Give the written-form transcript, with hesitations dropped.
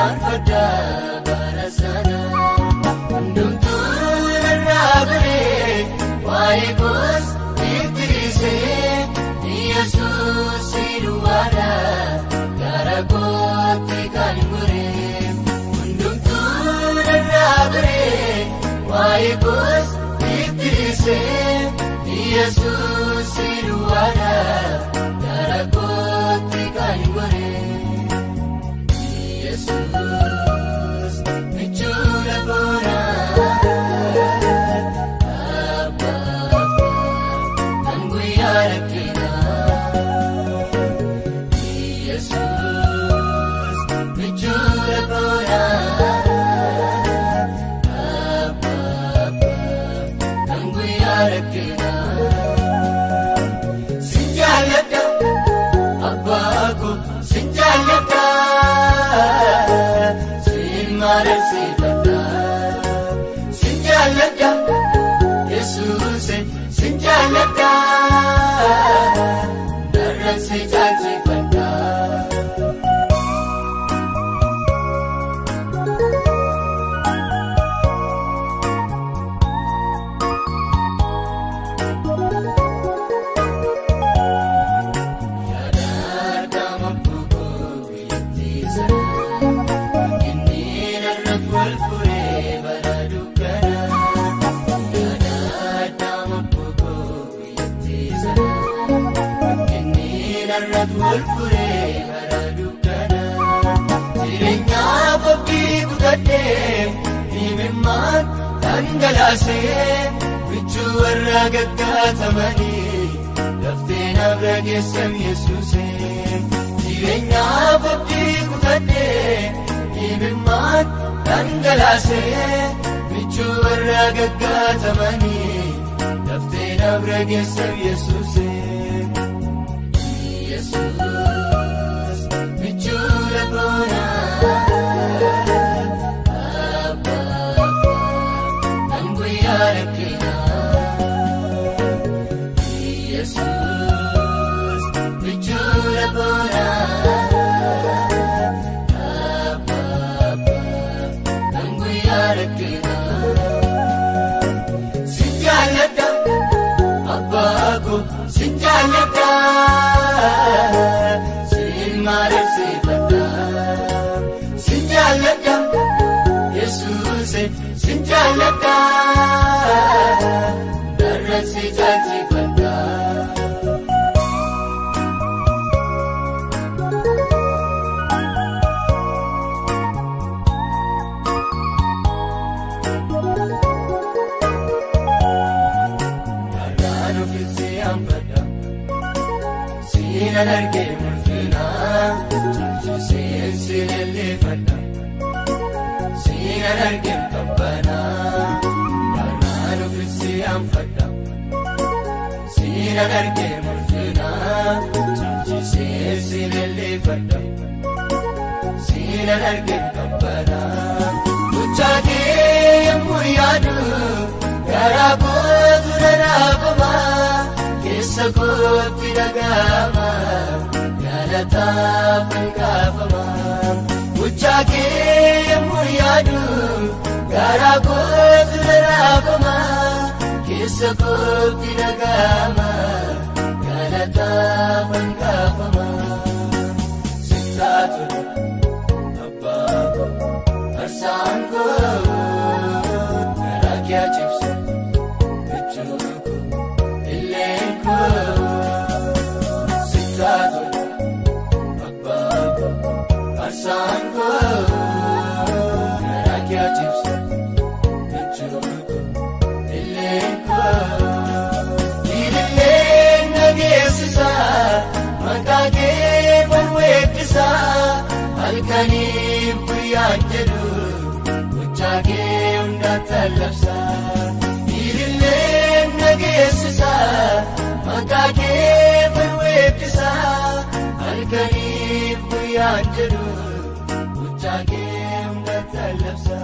farfadda barasana Ndumtuun arraabare waa'ee koos ittise Yesuus duwwaadha gara kootti kan mure Ndumtuun arraabare waa'ee koos ittise Yesuus duwwaadha gara kootti kan mure Yesuus michuudha boona Abba kan guyyaa rakkina Yesuus michuudha boona Abba kan guyyaa rakkina Sinjaalladha Abba ko sinjaalladha Marasifata Sinjaalladha Yesuus sinjaalladha Darasi jaajifadha Yaadadama buko bittisa Walfure baradukana Yaadadama buko bittisa Kinniinarrat walfure baradukana Jireenyaaf abdii kutadhee himimmaan dhangalaasee Michuu warra gaggaatamanii laftee nabra geessan Yesuusee Jireenyaaf abdii kutadhee himimmaan dhangalaasee michuu warra gaggaatamanii laftee nabra geessan Yesuusee Yesuus michuudha boona Abba kan guyyaa rakkina Yesuus michuudha boona Sinjaalladha Abba ko sinjaalladha Sin marasifadha Sinjaalladha Yesuus sinjaalladha Darasi jaajifadha Sinan argee mul'ina Jijjiiseen sileellifadha Sinan argee qabbana Garaan ofiisi anfadha Sinan argee mul'ina Jijjiiseen sileellifadha Sinan argee qabbana Muchaakee yemmuu yaadu garaa kootu nanaafama Keessa kootti dhaga'ama galataaf hanqaafama Muchaakee yemmuu yaadu garaa kootu nanaafama Keessa kootti dhaga'ama galataaf hanqaafama Sittaatu Abbaa koo farsaan koo garaa kee cibsa michuu koo illeen Sittaatu Abbaa koo farsaan koo garaa kee cibsa michuu koo illeen Ililleen nageessisa maqaa kee falweeddisa halkaniif guyyaan jedhu gochaa kee hundaa tallabsa Ililleen nageessisa maqaa kee falweeddisa halkaniif guyyaan jedhu gochaa kee hundaa tallabsa